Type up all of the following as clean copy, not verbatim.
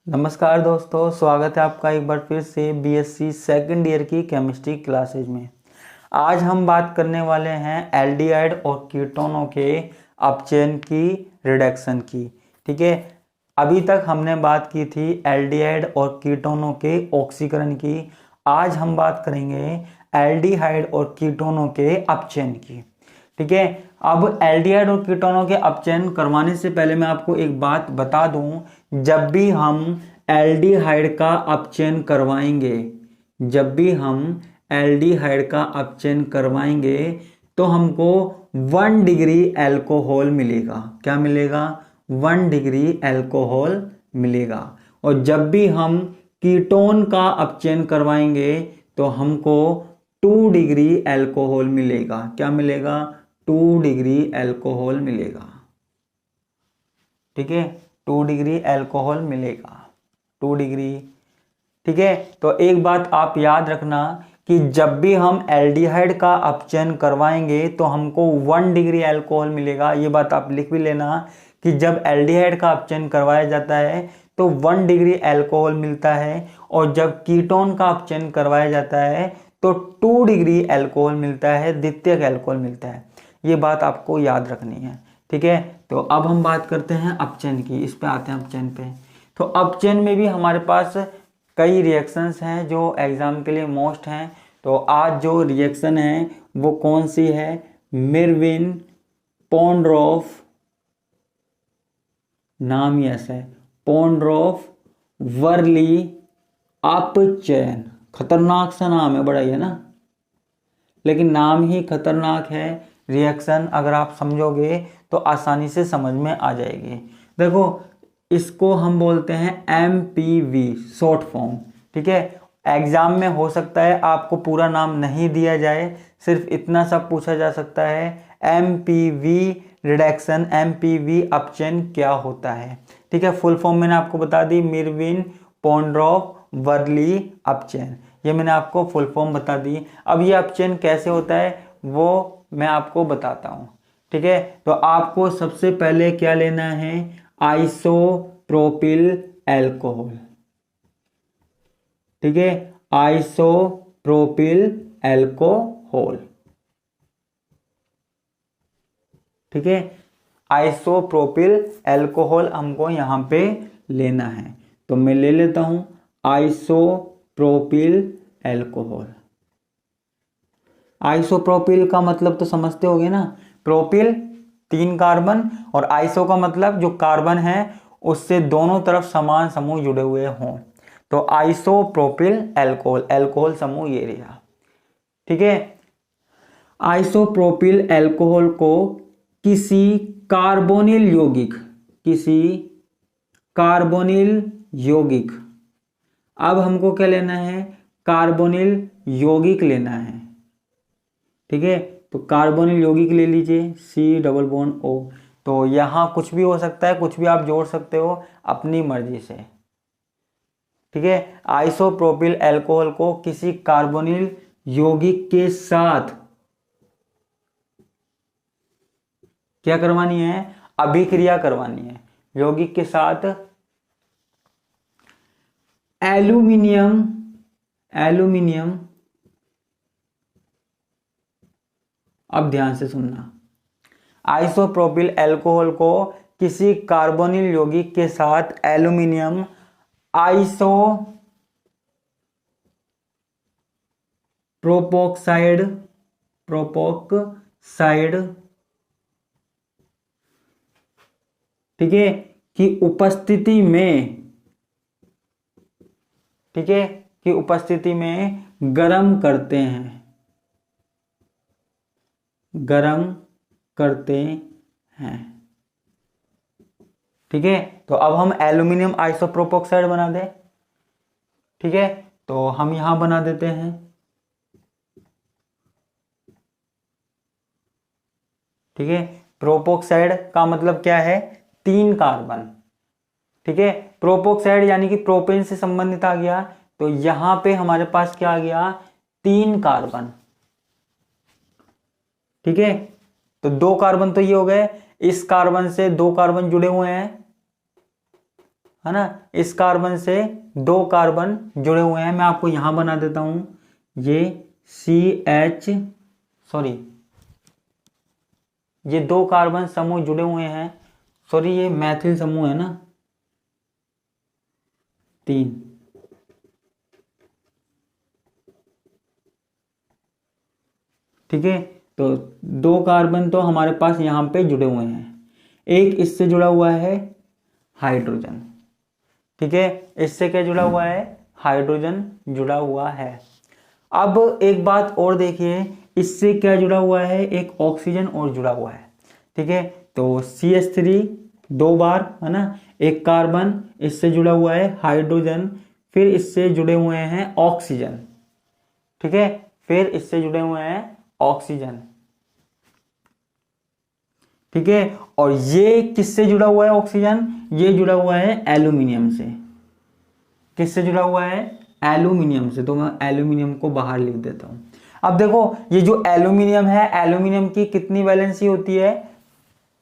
नमस्कार दोस्तों, स्वागत है आपका एक बार फिर से बीएससी सेकंड ईयर की केमिस्ट्री क्लासेज में। आज हम बात करने वाले हैं एल्डिहाइड और कीटोनों के अपचयन की, रिडक्शन की। ठीक है, अभी तक हमने बात की थी एल्डिहाइड और कीटोनों के ऑक्सीकरण की। आज हम बात करेंगे एल्डिहाइड और कीटोनों के अपचयन की। ठीक है, अब एल्डिहाइड और कीटोनों के अपचयन करवाने से पहले मैं आपको एक बात बता दूं, जब भी हम एल्डिहाइड का अपचयन करवाएंगे तो हमको 1 डिग्री एल्कोहल मिलेगा। क्या मिलेगा? 1 डिग्री एल्कोहल मिलेगा। और जब भी हम कीटोन का अपचयन करवाएंगे तो हमको 2 डिग्री एल्कोहल मिलेगा। क्या मिलेगा? 2 डिग्री एल्कोहल मिलेगा। ठीक है, 2 डिग्री एल्कोहल मिलेगा, 2 डिग्री। ठीक है, तो एक बात आप याद रखना कि जब भी हम एल्डिहाइड का अपचयन करवाएंगे तो हमको 1 डिग्री एल्कोहल मिलेगा। ये बात आप लिख भी लेना कि जब एल्डिहाइड का अपचयन करवाया जाता है तो 1 डिग्री एल्कोहल मिलता है, और जब कीटोन का अपचयन करवाया जाता है तो 2 डिग्री एल्कोहल मिलता है, द्वितीयक एल्कोहल मिलता है। ये बात आपको याद रखनी है। ठीक है, तो अब हम बात करते हैं अपचयन की। इस पे आते हैं अपचयन पे। तो अपचयन में भी हमारे पास कई रिएक्शंस हैं जो एग्जाम के लिए मोस्ट हैं। तो आज जो रिएक्शन है वो कौन सी है? मिरविन पोंडरोफ, नाम ही ऐसा है, पोंडरोफ वर्ली अपचयन। खतरनाक सा नाम है, बड़ा ही है ना, लेकिन नाम ही खतरनाक है। रिएक्शन अगर आप समझोगे तो आसानी से समझ में आ जाएगी। देखो, इसको हम बोलते हैं MPV, शॉर्ट फॉर्म। ठीक है, एग्जाम में हो सकता है आपको पूरा नाम नहीं दिया जाए, सिर्फ इतना सब पूछा जा सकता है, MPV रिडक्शन, MPV अपचयन क्या होता है। ठीक है, फुल फॉर्म मैंने आपको बता दी, मिरविन पोंडरोफ वर्ली अपचयन। ये मैंने आपको फुल फॉर्म बता दी। अब ये अपचयन कैसे होता है वो मैं आपको बताता हूँ। ठीक है, तो आपको सबसे पहले क्या लेना है? Isopropyl alcohol. ठीक है, आइसोप्रोपिल एल्कोहल। ठीक है, आइसोप्रोपिल एल्कोहल हमको यहां पे लेना है। तो मैं ले लेता हूं आइसोप्रोपिल एल्कोहल। आइसोप्रोपिल का मतलब तो समझते होगे ना, प्रोपिल 3 कार्बन, और आइसो का मतलब जो कार्बन है उससे दोनों तरफ समान समूह जुड़े हुए हों। तो आइसोप्रोपिल एल्कोहल, एल्कोहल समूह ये रहा। ठीक है, आइसोप्रोपिल एल्कोहल को किसी कार्बोनिल यौगिक, अब हमको क्या लेना है? कार्बोनिल यौगिक लेना है। ठीक है, तो कार्बोनिल यौगिक ले लीजिए, C+O। तो यहां कुछ भी हो सकता है, कुछ भी आप जोड़ सकते हो अपनी मर्जी से। ठीक है, आइसोप्रोपिल एल्कोहल को किसी कार्बोनिल यौगिक के साथ क्या करवानी है? अभिक्रिया करवानी है। यौगिक के साथ एल्यूमिनियम, अब ध्यान से सुनना, आइसोप्रोपिल एल्कोहल को किसी कार्बोनिल यौगिक के साथ एल्यूमिनियम प्रोपोक्साइड ठीक है की उपस्थिति में, ठीक है, की उपस्थिति में गर्म करते हैं। ठीक है, तो अब हम एल्यूमिनियम आइसोप्रोपोक्साइड बना दें। ठीक है, तो हम यहां बना देते हैं। ठीक है, प्रोपोक्साइड का मतलब क्या है? 3 कार्बन। ठीक है, प्रोपोक्साइड यानी कि प्रोपेन से संबंधित आ गया, तो यहां पे हमारे पास क्या आ गया? 3 कार्बन। ठीक है, तो 2 कार्बन तो ये हो गए, इस कार्बन से 2 कार्बन जुड़े हुए हैं, है ना। इस कार्बन से 2 कार्बन जुड़े हुए हैं, मैं आपको यहां बना देता हूं, ये ये 2 कार्बन समूह जुड़े हुए हैं, सॉरी ये मैथिल समूह है ना, 3, ठीक है। तो 2 कार्बन तो हमारे पास यहाँ पे जुड़े हुए हैं, एक इससे जुड़ा हुआ है हाइड्रोजन, ठीक है। इससे क्या जुड़ा हुआ है, हाइड्रोजन जुड़ा हुआ है। अब एक बात और देखिए, इससे क्या जुड़ा हुआ है, एक ऑक्सीजन और जुड़ा हुआ है, ठीक है। तो CH3 2 बार, है ना, एक कार्बन इससे जुड़ा हुआ है हाइड्रोजन, फिर इससे जुड़े हुए हैं ऑक्सीजन, ठीक है, फिर इससे जुड़े हुए हैं ऑक्सीजन, ठीक है। और ये किससे जुड़ा हुआ है ऑक्सीजन, ये जुड़ा हुआ है एल्यूमिनियम से। किससे जुड़ा हुआ है, एल्यूमिनियम से। तो मैं एल्यूमिनियम को बाहर लिख देता हूं। अब देखो ये जो एल्यूमिनियम है, एल्यूमिनियम की कितनी वैलेंसी होती है,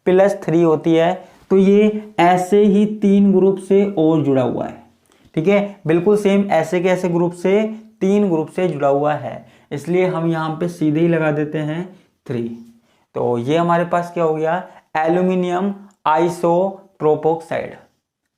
+3 होती है। तो ये ऐसे ही 3 ग्रुप से और जुड़ा हुआ है, ठीक है, बिल्कुल सेम ऐसे के ऐसे ग्रुप से 3 ग्रुप से जुड़ा हुआ है, इसलिए हम यहाँ पे सीधे ही लगा देते हैं 3। तो ये हमारे पास क्या हो गया, एल्यूमिनियम आइसोप्रोपोक्साइड,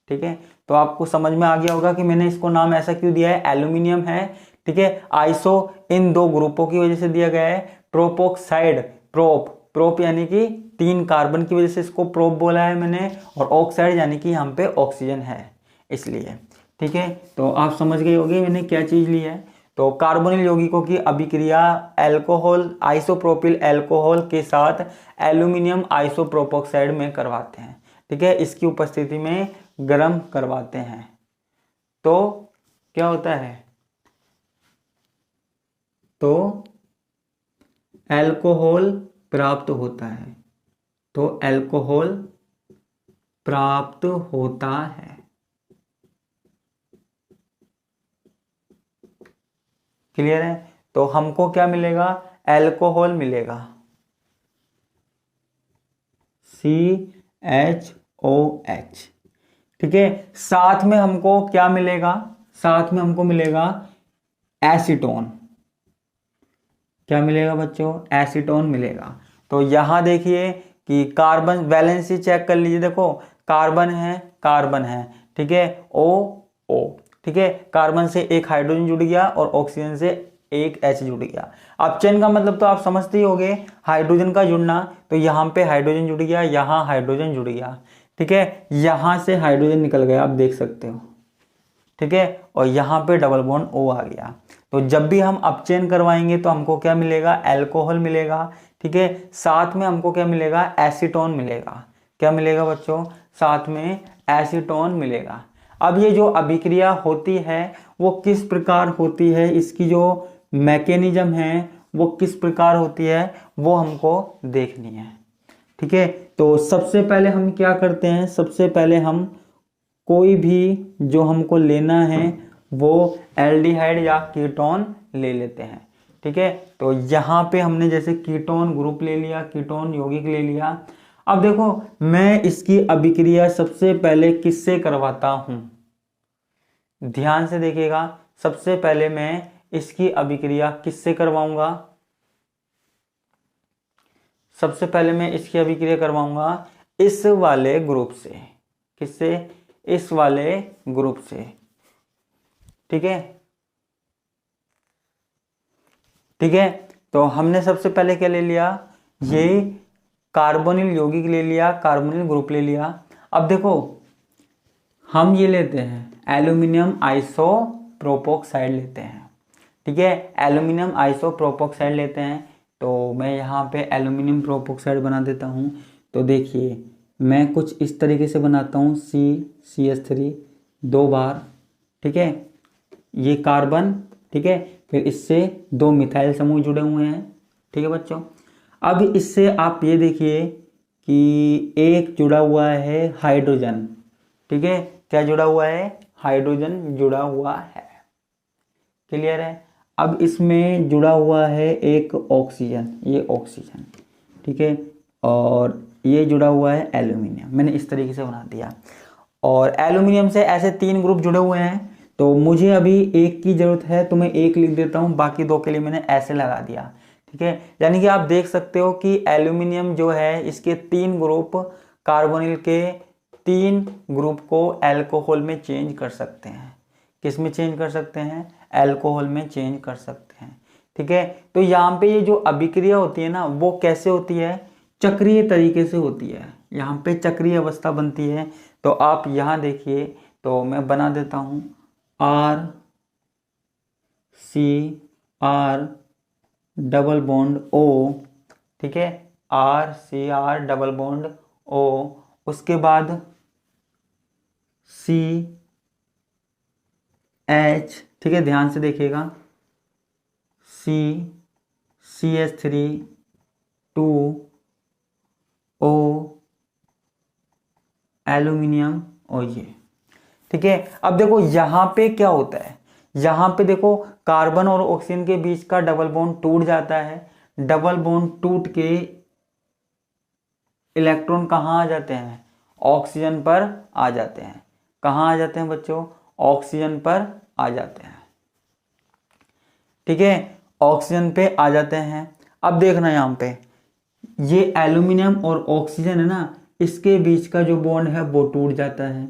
ठीक है। तो आपको समझ में आ गया होगा कि मैंने इसको नाम ऐसा क्यों दिया है, एल्यूमिनियम है, ठीक है। आइसो इन 2 ग्रुपों की वजह से दिया गया है, प्रोपोक्साइड, प्रोप यानी कि 3 कार्बन की वजह से इसको प्रोप बोला है मैंने, और ऑक्साइड यानी कि यहाँ पे ऑक्सीजन है इसलिए, ठीक है। तो आप समझ गए होंगे मैंने क्या चीज ली है। तो कार्बोनिल यौगिकों की अभिक्रिया अल्कोहल, आइसोप्रोपिल अल्कोहल के साथ एल्यूमिनियम आइसोप्रोपोक्साइड में करवाते हैं, ठीक है, इसकी उपस्थिति में गर्म करवाते हैं। तो क्या होता है, तो अल्कोहल प्राप्त होता है, तो अल्कोहल प्राप्त होता है, क्लियर है। तो हमको क्या मिलेगा, अल्कोहल मिलेगा, CHOH, ठीक है। साथ में हमको क्या मिलेगा, साथ में हमको मिलेगा एसीटोन। क्या मिलेगा बच्चों, एसीटोन मिलेगा। तो यहां देखिए कि कार्बन वैलेंसी चेक कर लीजिए, देखो कार्बन है, ठीक है, O, ठीक है, कार्बन से एक हाइड्रोजन जुड़ गया और ऑक्सीजन से एक H जुड़ गया। अपचयन का मतलब तो आप समझते ही होंगे, हाइड्रोजन का जुड़ना, तो यहाँ पे हाइड्रोजन जुड़ गया, यहाँ हाइड्रोजन जुड़ गया, ठीक है, यहां से हाइड्रोजन निकल गया, आप देख सकते हो, ठीक है, और यहाँ पे डबल बॉन्ड O आ गया। तो जब भी हम अपचयन करवाएंगे तो हमको क्या मिलेगा, अल्कोहल मिलेगा, ठीक है, साथ में हमको क्या मिलेगा, एसीटोन मिलेगा। क्या मिलेगा बच्चों, साथ में एसीटोन मिलेगा। अब ये जो अभिक्रिया होती है वो किस प्रकार होती है, इसकी जो मैकेनिज्म है वो किस प्रकार होती है, वो हमको देखनी है, ठीक है। तो सबसे पहले हम क्या करते हैं, सबसे पहले हम कोई भी जो हमको लेना है वो एल्डिहाइड या कीटोन ले लेते हैं, ठीक है। तो यहाँ पे हमने जैसे कीटोन ग्रुप ले लिया, कीटोन यौगिक ले लिया। अब देखो मैं इसकी अभिक्रिया सबसे पहले किससे करवाता हूं, ध्यान से देखिएगा, सबसे पहले मैं इसकी अभिक्रिया किससे करवाऊंगा, सबसे पहले मैं इसकी अभिक्रिया करवाऊंगा इस वाले ग्रुप से। किससे, इस वाले ग्रुप से, ठीक है, ठीक है। तो हमने सबसे पहले क्या ले लिया, ये कार्बोनिल यौगिक ले लिया, कार्बोनिल ग्रुप ले लिया। अब देखो हम ये लेते हैं एल्यूमिनियम आइसोप्रोपोक्साइड लेते हैं, ठीक है, एल्यूमिनियम आइसोप्रोपोक्साइड लेते हैं। तो मैं यहाँ पे एल्यूमिनियम प्रोपोक्साइड बना देता हूँ। तो देखिए मैं कुछ इस तरीके से बनाता हूँ, CH3 2 बार, ठीक है, ये कार्बन, ठीक है, फिर इससे 2 मिथाइल समूह जुड़े हुए हैं, ठीक है बच्चों। अब इससे आप ये देखिए कि एक जुड़ा हुआ है हाइड्रोजन, ठीक है, क्या जुड़ा हुआ है, हाइड्रोजन जुड़ा हुआ है, क्लियर है। अब इसमें जुड़ा हुआ है एक ऑक्सीजन, ये ऑक्सीजन, ठीक है, और ये जुड़ा हुआ है एल्यूमिनियम, मैंने इस तरीके से बना दिया। और एल्यूमिनियम से ऐसे 3 ग्रुप जुड़े हुए हैं। तो मुझे अभी एक की ज़रूरत है, तो मैं एक लिख देता हूँ, बाकी 2 के लिए मैंने ऐसे लगा दिया। ठीक है, यानी कि आप देख सकते हो कि एल्यूमिनियम जो है इसके 3 ग्रुप कार्बोनिल के 3 ग्रुप को एल्कोहल में चेंज कर सकते हैं। किस में चेंज कर सकते हैं? एल्कोहल में चेंज कर सकते हैं। ठीक है, तो यहाँ पे ये जो अभिक्रिया होती है ना, वो कैसे होती है? चक्रीय तरीके से होती है। यहाँ पे चक्रीय अवस्था बनती है। तो आप यहाँ देखिए, तो मैं बना देता हूँ R C R double bond O. ठीक है, R C R double bond O, उसके बाद सी एच। ठीक है, ध्यान से देखिएगा, सी एच 3 2 ओ एल्यूमिनियम और ये। ठीक है, अब देखो यहाँ पे क्या होता है, यहाँ पे देखो कार्बन और ऑक्सीजन के बीच का डबल बॉन्ड टूट जाता है। डबल बॉन्ड टूट के इलेक्ट्रॉन कहाँ आ जाते हैं? ऑक्सीजन पर आ जाते हैं। कहाँ आ जाते हैं बच्चों? ऑक्सीजन पर आ जाते हैं। ठीक है, ऑक्सीजन पे आ जाते हैं। अब देखना यहाँ पे ये एल्यूमिनियम और ऑक्सीजन है ना, इसके बीच का जो बॉन्ड है वो टूट जाता है।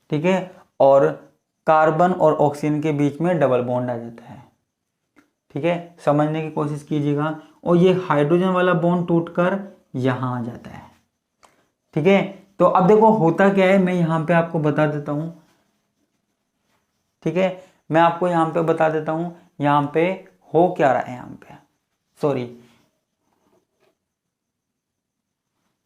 ठीक है, और कार्बन और ऑक्सीजन के बीच में डबल बॉन्ड आ जाता है। ठीक है, समझने की कोशिश कीजिएगा। और ये हाइड्रोजन वाला बॉन्ड टूटकर यहाँ आ जाता है। ठीक है, तो अब देखो होता क्या है, मैं यहाँ पे आपको बता देता हूँ। ठीक है, मैं आपको यहाँ पे बता देता हूँ यहाँ पे हो क्या रहा है। यहाँ पे सॉरी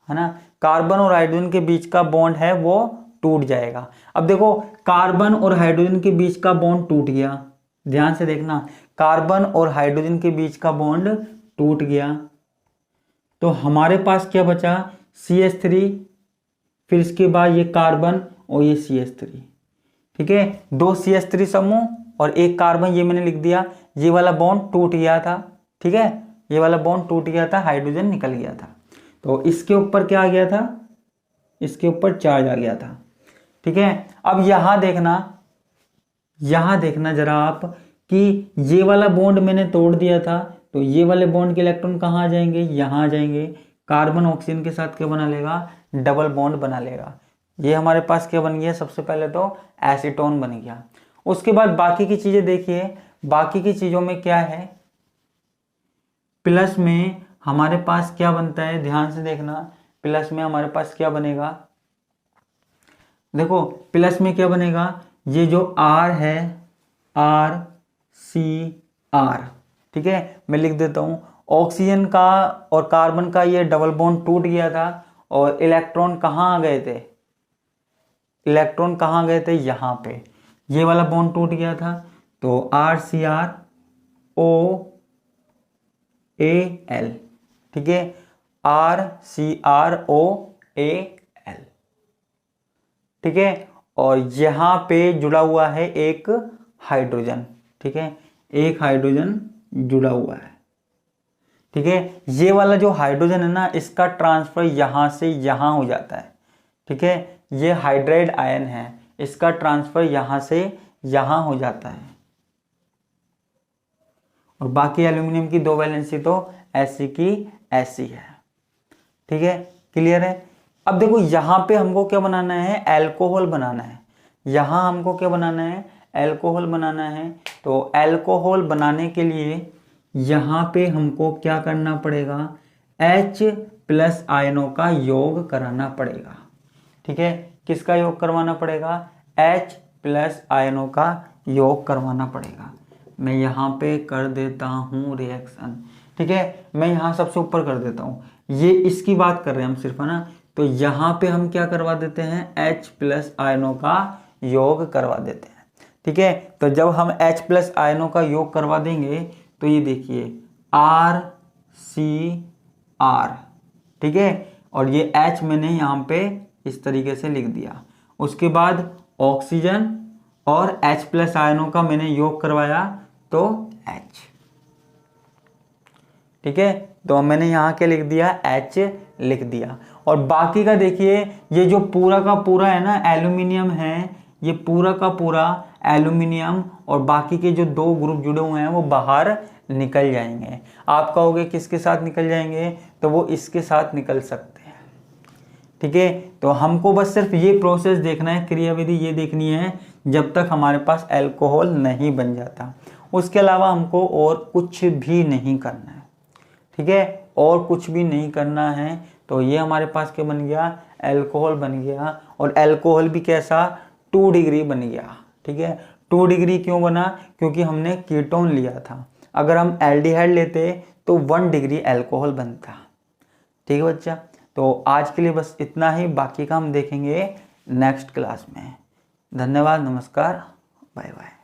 है ना, कार्बन और हाइड्रोजन के बीच का बॉन्ड है वो टूट जाएगा। अब देखो कार्बन और हाइड्रोजन के बीच का बॉन्ड टूट गया। ध्यान से देखना, कार्बन और हाइड्रोजन के बीच का बॉन्ड टूट गया। तो हमारे पास क्या बचा? CH3, फिर इसके बाद ये कार्बन और ये CH3। ठीक है, 2 CH3 समूह और 1 कार्बन, ये मैंने लिख दिया। ये वाला बॉन्ड टूट गया था। ठीक है, ये वाला बॉन्ड टूट गया था, हाइड्रोजन निकल गया था। तो इसके ऊपर क्या आ गया था? इसके ऊपर चार्ज आ गया था। ठीक है, अब यहां देखना जरा आप कि ये वाला बॉन्ड मैंने तोड़ दिया था, तो ये वाले बॉन्ड के इलेक्ट्रॉन कहाँ आ जाएंगे? यहाँ आ जाएंगे। कार्बन ऑक्सीजन के साथ क्या बना लेगा? डबल बॉन्ड बना लेगा। ये हमारे पास क्या बन गया? सबसे पहले तो एसीटोन बन गया। उसके बाद बाकी की चीजें देखिए, बाकी की चीजों में क्या है? प्लस में हमारे पास क्या बनता है? ध्यान से देखना, प्लस में हमारे पास क्या बनेगा? देखो प्लस में क्या बनेगा? ये जो R है, आर सी आर। ठीक है, मैं लिख देता हूं, ऑक्सीजन का और कार्बन का ये डबल बॉन्ड टूट गया था और इलेक्ट्रॉन कहाँ आ गए थे? इलेक्ट्रॉन कहाँ गए थे? यहाँ पे। ये वाला बॉन्ड टूट गया था, तो RCr OAl। ठीक है, RCrOAl। ठीक है, और यहाँ पे जुड़ा हुआ है एक हाइड्रोजन। ठीक है, एक हाइड्रोजन जुड़ा हुआ है। ठीक है, ये वाला जो हाइड्रोजन है ना, इसका ट्रांसफर यहाँ से यहाँ हो जाता है। ठीक है, ये हाइड्राइड आयन है, इसका ट्रांसफर यहाँ से यहाँ हो जाता है। और बाकी एल्यूमिनियम की 2 वैलेंसी तो ऐसी की ऐसी है। ठीक है, क्लियर है? अब देखो यहाँ पे हमको क्या बनाना है? एल्कोहल बनाना है। यहाँ हमको क्या बनाना है? एल्कोहल बनाना है। तो एल्कोहल बनाने के लिए यहाँ पे हमको क्या करना पड़ेगा? H+ आयनों का योग कराना पड़ेगा। ठीक है, किसका योग करवाना पड़ेगा? H+ आयनों का योग करवाना पड़ेगा। मैं यहाँ पे कर देता हूँ रिएक्शन। ठीक है, मैं यहाँ सबसे ऊपर कर देता हूँ, ये इसकी बात कर रहे हैं हम सिर्फ, है ना। तो यहाँ पे हम क्या करवा देते हैं? H+ आयनों का योग करवा देते हैं। ठीक है, तो जब हम H+ आयनों का योग करवा देंगे तो ये देखिए RCr। ठीक है, और ये H मैंने यहाँ पे इस तरीके से लिख दिया। उसके बाद ऑक्सीजन और H+ आयनों का मैंने योग करवाया तो H। ठीक है, तो मैंने यहाँ क्या लिख दिया? H लिख दिया। और बाकी का देखिए, ये जो पूरा का पूरा है ना एल्यूमिनियम है, ये पूरा का पूरा एल्यूमिनियम और बाकी के जो 2 ग्रुप जुड़े हुए हैं वो बाहर निकल जाएंगे। आप कहोगे किसके साथ निकल जाएंगे, तो वो इसके साथ निकल सकते हैं। ठीक है, तो हमको बस सिर्फ ये प्रोसेस देखना है, क्रियाविधि ये देखनी है जब तक हमारे पास अल्कोहल नहीं बन जाता। उसके अलावा हमको और कुछ भी नहीं करना है। ठीक है, और कुछ भी नहीं करना है। तो ये हमारे पास क्या बन गया, अल्कोहल बन गया। और अल्कोहल भी कैसा, 2 डिग्री बन गया। ठीक है, 2 डिग्री क्यों बना, क्योंकि हमने कीटोन लिया था। अगर हम एल्डिहाइड लेते तो 1 डिग्री अल्कोहल बनता। ठीक है बच्चा, तो आज के लिए बस इतना ही, बाकी का हम देखेंगे नेक्स्ट क्लास में। धन्यवाद, नमस्कार, बाय बाय।